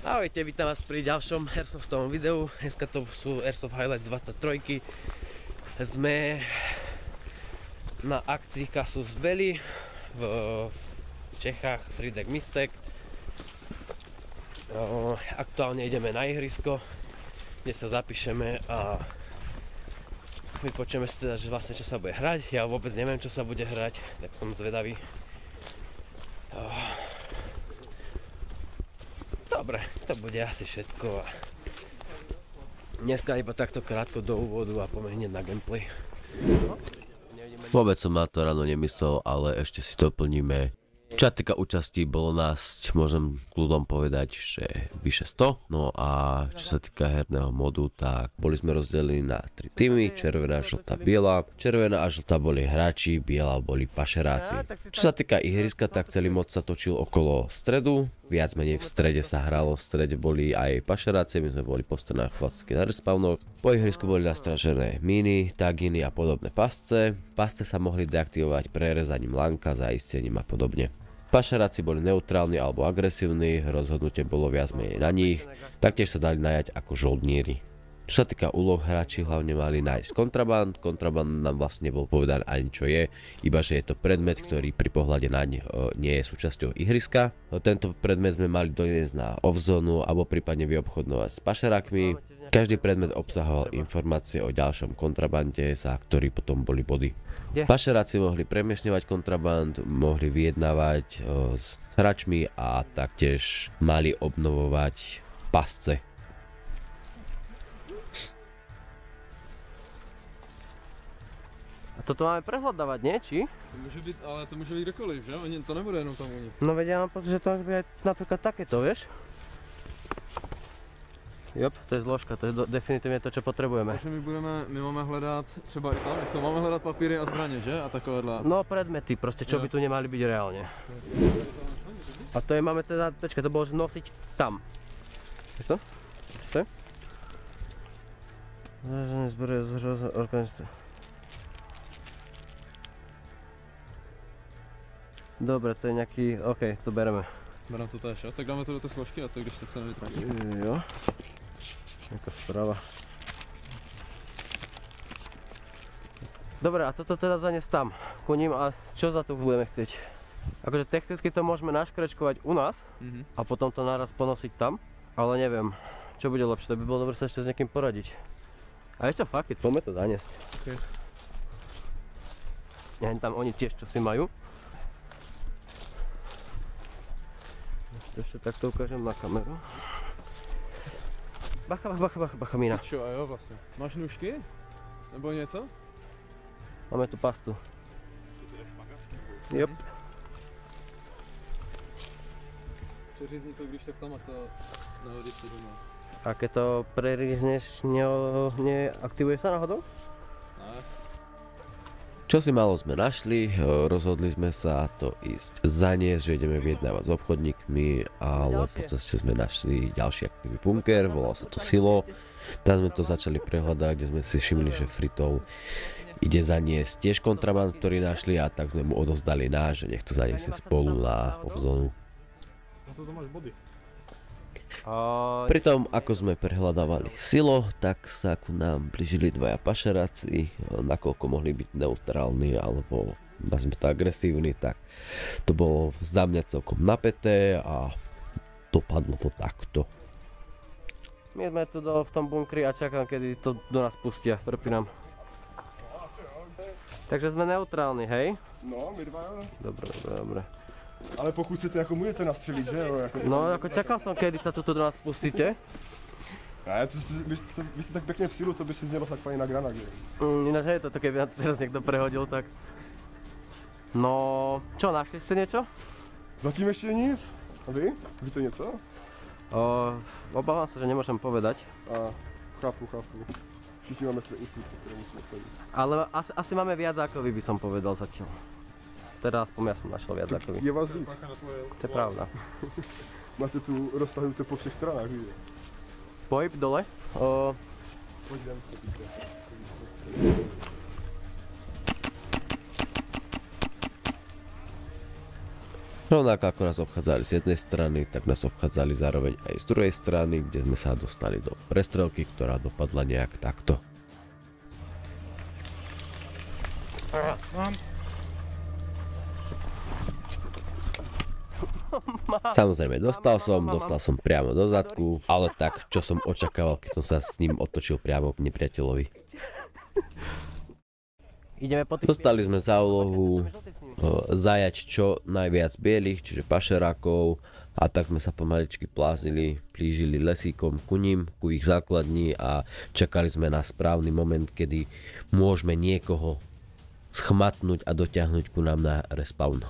Ahojte, vítam vás pri ďalšom Airsoftovom videu. Dneska to sú Airsoft Highlights 23. Sme na akcii Casus Belli v Čechách, Frýdek Mistek. Aktuálne ideme na ihrisko, kde sa zapíšeme a vypočujeme si teda, že vlastne čo sa bude hrať. Ja vôbec neviem, čo sa bude hrať, tak som zvedavý. Dobre, to bude asi všetko. Dneska iba takto krátko do úvodu a poďme hneď na gameplay. Vôbec som na to ráno nemyslel, ale ešte si to plníme. Čo sa týka účastí, bolo nás, môžem kľudom povedať, že vyše 100. No a čo sa týka herného modu, tak boli sme rozdelení na 3 týmy, červená, žltá, biela. Červená a žltá boli hráči, biela boli pašeráci. Čo sa týka ihriska, tak celý mod sa točil okolo stredu. Viac menej v strede sa hralo, v strede boli aj pašeráci, my sme boli po stranách klasicky na respawnoch. Po ihrisku boli nastražené míny, taginy a podobné pasce. Pasce sa mohli deaktivovať prerezaním lanka, zaistením a podobne. Pašeráci boli neutrálni alebo agresívni, rozhodnutie bolo viac menej na nich, taktiež sa dali najať ako žoldníri. Čo sa týka úloh, hráči hlavne mali nájsť kontraband. Kontraband nám vlastne nebol povedaný ani čo je, iba že je to predmet, ktorý pri pohľade naň nie je súčasťou ihriska. Tento predmet sme mali doniesť na off-zónu alebo prípadne vyobchodnovať s pašerákmi. Každý predmet obsahoval informácie o ďalšom kontrabande, za ktorý potom boli body. Pašeráci mohli premiesňovať kontraband, mohli vyjednávať s hráčmi a taktiež mali obnovovať pasce. A toto máme prehľadávať, nie? Či? To môže byť, ale to môže byť kdekoliv, že? To nebude jenom tam oni. No veď ja mám pocit, že to môže byť aj napríklad takéto, vieš? Jop, to je zložka, to je definitívne to, čo potrebujeme. Takže my máme hledat třeba i tam, jak máme hledat papíry a zbraně, že? A takovéhle. No predmety, proste, čo by tu nemali byť reálne. A to je, máme teda, počkaj, to bolo nosiť tam. Vieš to? Čo je? Zražené zbory organizácie. Dobre, to je nejaký, OK, to bereme. Berám to též, jo? Tak dáme to do té složky a to když tak se nevytratí. Jo. Nejaká správa. Dobre, a toto teda zaniesť tam, ku ním, a čo za to budeme chcieť? Akože technicky to môžeme naškrečkovať u nás a potom to naraz ponosiť tam, ale neviem, čo bude lepšie, to by bolo dobre sa ešte s niekým poradiť. A ešte fakt, poďme to zaniesť. Okay. Neviem, tam oni tiež čo si majú. Ešte takto ukážem na kameru. Bacha, mína. Čo, a jo, vlastne. Máš nůžky? Nebo něco? Máme tu pastu. Jop. Přeřízni to, když tak tam a to nahodíš to doma. A keď to prerízneš, neaktivuje sa náhodou? Ne. Čo si málo sme našli, rozhodli sme sa to ísť zaniesť, že ideme vyjednávať s obchodníkmi, ale po ceste sme našli ďalší aktívny bunker, volal sa to Silo. Tam sme to začali prehľadať, kde sme si všimli, že Fritov ide zaniesť tiež kontraband, ktorý našli, a tak sme mu odovzdali náš, že nech to zaniesie spolu na off-zónu. Na to máš body. Pritom, ako sme prehľadávali Silo, tak sa ku nám blížili dvaja pašeráci, nakoľko mohli byť neutrálni alebo nazvime to agresívni, tak to bolo za mňa celkom napäté a dopadlo to takto. My sme tu v tom bunkri a čakám, kedy to do nás pustia, prepínam. Takže sme neutrálni, hej? No, my dva. Dobre. Ale pokud chcete, jako můžete nastřelit, že jo? Jako No, ako čakal som, kedy sa tu do nás pustíte. Ne, vy jste tak pěkně v silu, to by si mělo tak fajn na granák, že? Ináč je to, keby nás teraz niekto prehodil, tak... No, čo, našli ste niečo? Zatím ještě nic. A vy? Víte něco? Obávam sa, že nemôžem povedať. A chápu. Všichni máme své instrukce, které musíme splnit. Ale asi máme viac ako vy, by som povedal zatiaľ. Teda aspoň ja som našiel viac ako vy. Je vás víc. To je pravda. Máte tu roztahunuté po všech stranách, víte? Pohyb dole. Pojďme. Rovnako ako nás obchádzali z jednej strany, tak nás obchádzali zároveň aj z druhej strany, kde sme sa dostali do prestrelky, ktorá dopadla nejak takto. Samozrejme, dostal som priamo do zadku, ale tak, čo som očakával, keď som sa s ním otočil priamo k nepriateľovi. Dostali sme za úlohu zajať čo najviac bielých, čiže pašerákov, a tak sme sa pomaličky plížili lesíkom ku ním, ku ich základni a čakali sme na správny moment, kedy môžeme niekoho schmatnúť a dotiahnuť ku nám na respawn.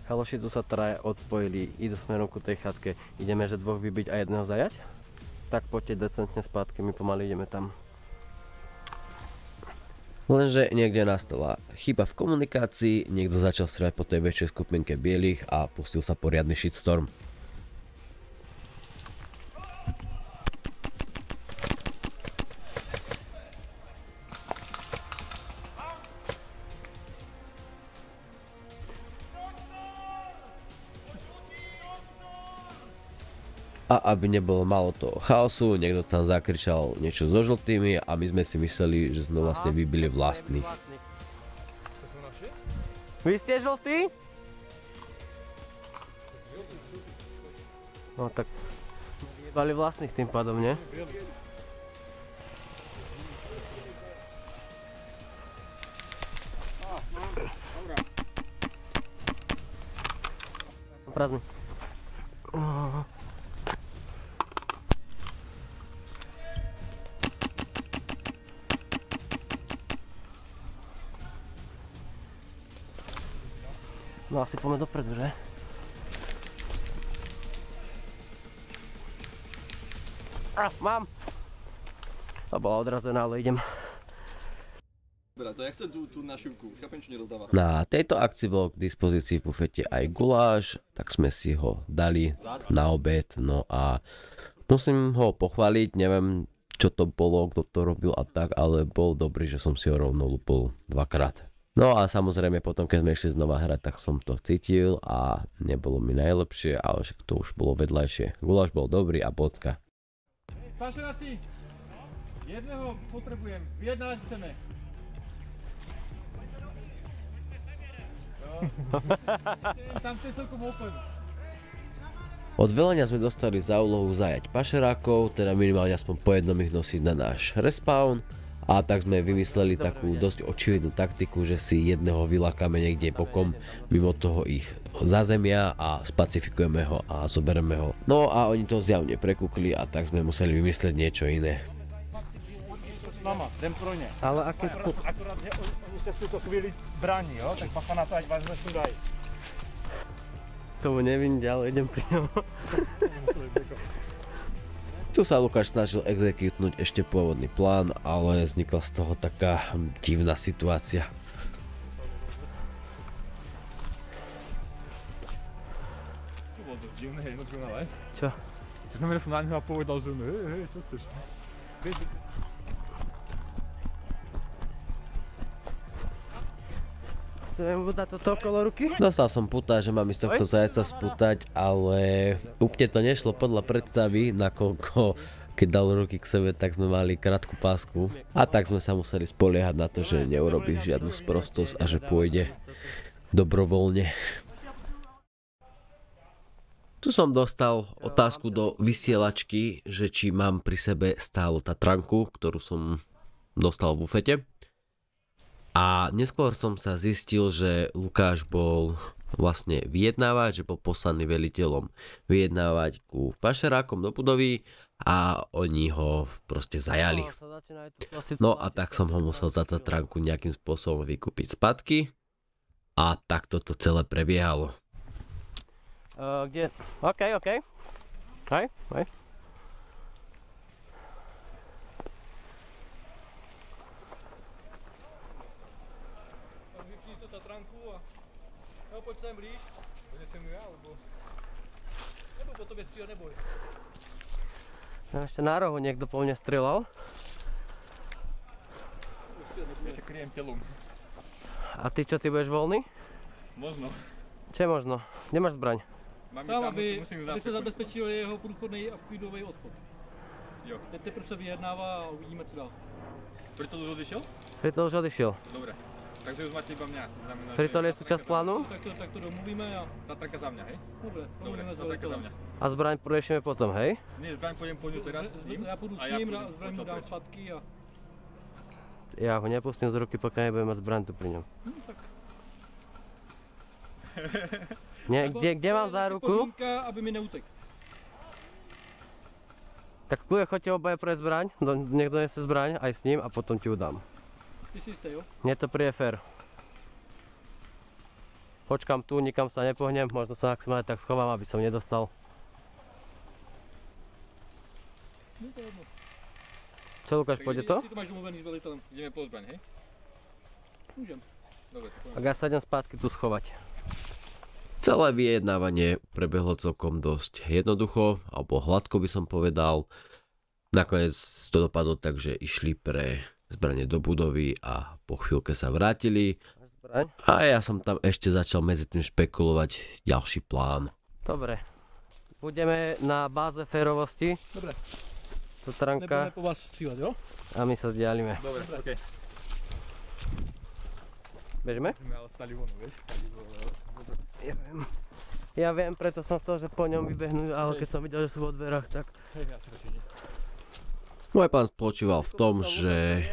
Haloši tu sa traja odpojili, idú smerom ku tej chatke. Ideme, že dvoch vybiť a jedného zajať? Tak poďte decentne spátky, my pomaly ideme tam. Lenže niekde nastala chyba v komunikácii, niekto začal strieľať po tej väčšej skupinke bielých a pustil sa poriadny shitstorm. A aby nebolo málo toho chaosu, niekto tam zakričal niečo so žltými a my sme si mysleli, že sme vlastne vybili vlastných. Vy ste žltí? No tak vyjebali vlastných tým pádom, nie? Som prázdny. No asi poďme dopredu, že? Mám! To bola odrazená, ale idem. Dobre, to ja chcem tú našivku, už chápem, čo nerozdáva. Na tejto akcii bol k dispozícii v bufete aj guláš, tak sme si ho dali na obed, no a musím ho pochváliť, neviem čo to bolo, kto to robil a tak, ale bol dobrý, že som si ho rovno lúpol dvakrát. No a samozrejme potom, keď sme išli znova hrať, tak som to cítil a nebolo mi najlepšie, ale však to už bolo vedľajšie. Guláš bol dobrý a bodka. Pašeráci, jedného potrebujem, vyjednávať chceme. Tam ste celkom open. Od velenia sme dostali za úlohu zajať pašerákov, teda minimálne aspoň po jednom ich nosiť na náš respawn. A tak sme vymysleli takú dosť očividnú taktiku, že si jedného vylákame niekde bokom, mimo toho ich zazemia a spacifikujeme ho a zoberieme ho. No a oni to zjavne prekúkli a tak sme museli vymyslieť niečo iné. Mama, jdem pro ně. Ale aké Akorát, že oni se v tuto chvíli brání, jo? Tak pacha na to, ať vás nesundají. tomu nevím ďalej, idem pri ňom. Tu sa Lukáš snažil exekutnúť ešte pôvodný plán, ale vznikla z toho taká divná situácia. To bolo dosť divné, ale. Čo? To znamená, som na neho a povedal, že hej, čo chceš? Chceme mu dať toto okolo ruky? Dostal som puta, že mám z tohto zajaca sputať, ale úplne to nešlo podľa predstavy, nakoľko keď dal ruky k sebe, tak sme mali krátku pásku a tak sme sa museli spoliehať na to, že neurobí žiadnu sprostosť a že pôjde dobrovoľne. Tu som dostal otázku do vysielačky, že či mám pri sebe stále Tatranku, ktorú som dostal v bufete. A neskôr som sa zistil, že Lukáš bol vlastne vyjednávať, že bol poslaný veliteľom vyjednávať ku pašerákom do budovy a oni ho proste zajali. No a tak som ho musel za Tatranku nejakým spôsobom vykúpiť spätky a takto to celé prebiehalo. Kde? OK. Hej. Vypni to Tatranku a poď sem blíž. Donesem ju ja, alebo po tobě stříl, neboj. Ešte na rohu niekto po mne strieľal. Ja ťa kryjem telom. A ty čo, ty budeš voľný? Možno. Čo je možno? Kde máš zbraň? Tam, aby se zabezpečili jeho průchodný a vklidový odchod. Jo. Teď teprve se vyjednává a uvidíme, co dál. Fritol už odišiel? Fritol už odišiel. Dobre. Takže už máte iba mňa. To znamená, Fritol je že súčasť plánu? Tak to domluvíme a Tatraka za mňa, hej? dobre, Dobre, domluvíme s Tatraka za velitelem. mňa. A zbraň poriešime potom, hej? Nie, zbraň pôjdem po ňu teraz s ním. Já půjdu a s ja ním, pôjdem zbraň mu odtiaľ dám preč. zpátky a... Ja ho nepustím z ruky, pokiaľ nebudem mať zbraň tu pri ňom. tak. Nie, Jako, kde to mám je naše záruku? podmínka, aby mi neutek. Tak kľudne choďte obaja pre zbraň, nech donese zbraň aj s ním a potom ti ju dám. Ty si jistý, jo? Mne to príde fér. Počkám tu, nikam sa nepohnem, možno sa ak som aj tak schovám, aby som nedostal. No to je jedno. Čo Lukáš, pôjde to? Ty to máš domluvený s velitelem. Ideme po zbraň, hej? Môžem. Dobre, tak Ak ja sa idem spátky tu schovať. Celé vyjednávanie prebehlo celkom dosť jednoducho, alebo hladko by som povedal. Nakoniec to dopadlo tak, že išli pre zbranie do budovy a po chvíľke sa vrátili. Zbraň? A ja som tam ešte začal medzi tým špekulovať ďalší plán. Dobre. Budeme na báze férovosti. Dobre. Tatranka Nebudeme po vás střílet, jo? a my sa vzdialíme. Dobre, okej. Bežme? Sme ale stali von, vieš? Ja viem, preto som chcel, že po ňom vybehnú, ale keď som videl, že sú vo dverách, tak... Môj plán spočíval v tom, že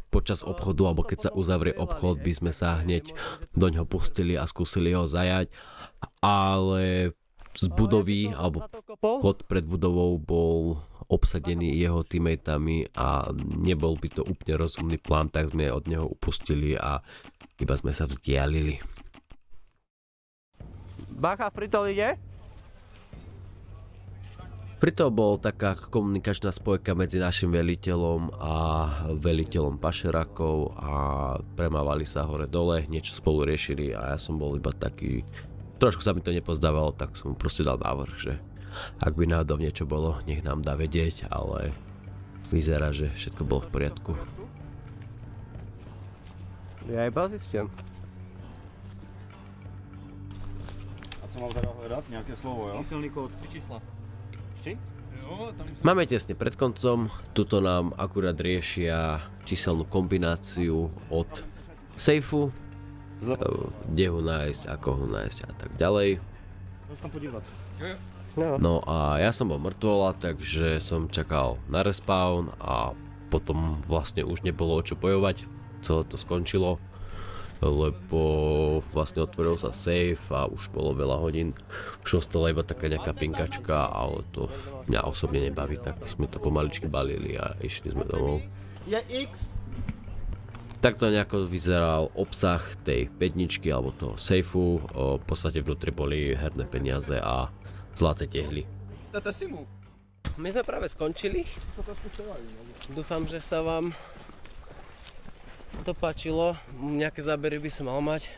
počas obchodu, alebo keď sa uzavrie obchod, by sme sa hneď doňho pustili a skúsili ho zajať, ale z budovy, alebo vchod pred budovou bol obsadený jeho teammateami a nebol by to úplne rozumný plán, tak sme od neho upustili a iba sme sa vzdialili. Bacha, Fritol ide? Preto bol taká komunikačná spojka medzi našim veliteľom a veliteľom pašerakov a premávali sa hore dole, niečo spolu riešili a ja som bol iba taký, trošku sa mi to nepozdávalo, tak som proste dal návrh, že ak by náhodou niečo bolo, nech nám dá vedieť, ale vyzerá, že všetko bolo v poriadku. Ja iba zistím. A co mám teda hľadať? Nejaké slovo, jo? Číselný kód, 3 čísla. Či? Jo, tam musím... Máme tesne pred koncom, tuto nám akurát riešia číselnú kombináciu od sejfu, kde ho nájsť, ako ho nájsť a tak ďalej. Môžem tam podívať. No. No a ja som bol mŕtvola, takže som čakal na respawn a potom vlastne už nebolo o čo bojovať, celé to skončilo, lebo vlastne otvoril sa safe a už bolo veľa hodín, už ostala iba taká nejaká pinkačka, ale to mňa osobne nebaví, tak sme to pomaličky balili a išli sme domov. Je X! Takto nejako vyzeral obsah tej pätničky alebo toho sejfu, v podstate vnútri boli herné peniaze a zlaté tehly. Dajte si mu. My sme práve skončili. Dúfam, že sa vám to páčilo. Nejaké zábery by som mal mať.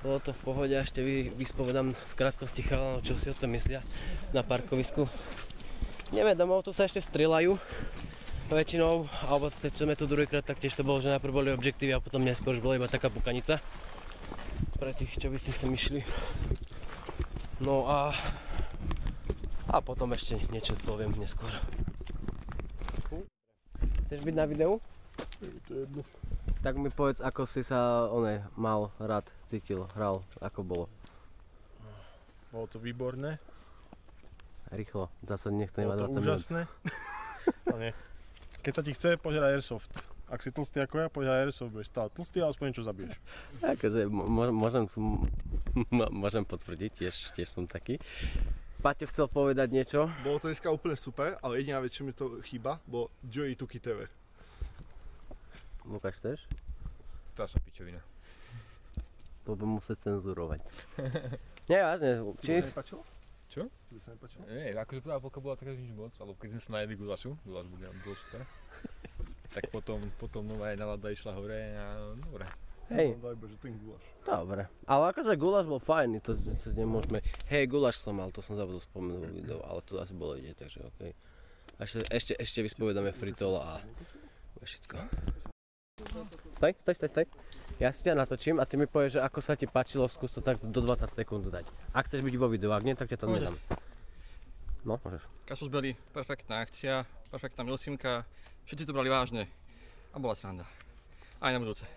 Bolo to v pohode, ešte vyspovedám v krátkosti chalanov, čo si o tom myslia na parkovisku. Ideme domov, tu sa ešte strieľajú. Väčšinou, alebo teď sme tu druhýkrát, tak tiež to bolo, že najprv boli objektívy a potom neskôr už bola iba taká pukanica. Pre tých, čo by ste si myšli. No a potom ešte niečo poviem neskôr. Chceš byť na videu? Tak mi povedz, ako si sa mal rád, cítil, hral, ako bolo. Bolo to výborné, Rýchlo, zase nechcem bolo iba to 20 minút. úžasné. No nie. Keď sa ti chce, poď hrať Airsoft. Ak si tlstý ako ja, poď hrať Airsoft, budeš stále tlstý a aspoň niečo zabiješ. Akože môžem potvrdiť, tiež som taký. Paťo chcel povedať niečo. Bolo to dneska úplne super, ale jediná vec, čo mi to chýba, bolo Joey Tuki TV. Lukáš, chceš? Tá sa pičovina. To budem musieť cenzurovať. Nie, vážne, či? Nepačilo? Čo? To by sa nepačilo? Nie, akože prvá polka bola taká nič moc, ale keď sme sa najedli gulašu, gulaš bol super. Tak potom nová nálada išla hore a dobre. Hej, Daj bože, ten guláš. dobre. Ale akože guláš bol fajn, to nemôžeme... Hej, guláš som mal, to som zabudol spomenúť vo videu, ale to asi bolo ide, takže okej. Ešte vyspovedáme Fritola a všetko. Stoj. Ja si ťa natočím a ty mi povieš, že ako sa ti páčilo, skús to tak do 20 sekúnd dať. Ak chceš byť vo videu, ak nie, tak ťa tam nedám. No, môžeš. Kasus Belli, perfektná akcia, perfektná milsimka, všetci to brali vážne a bola sranda. Aj na budúce.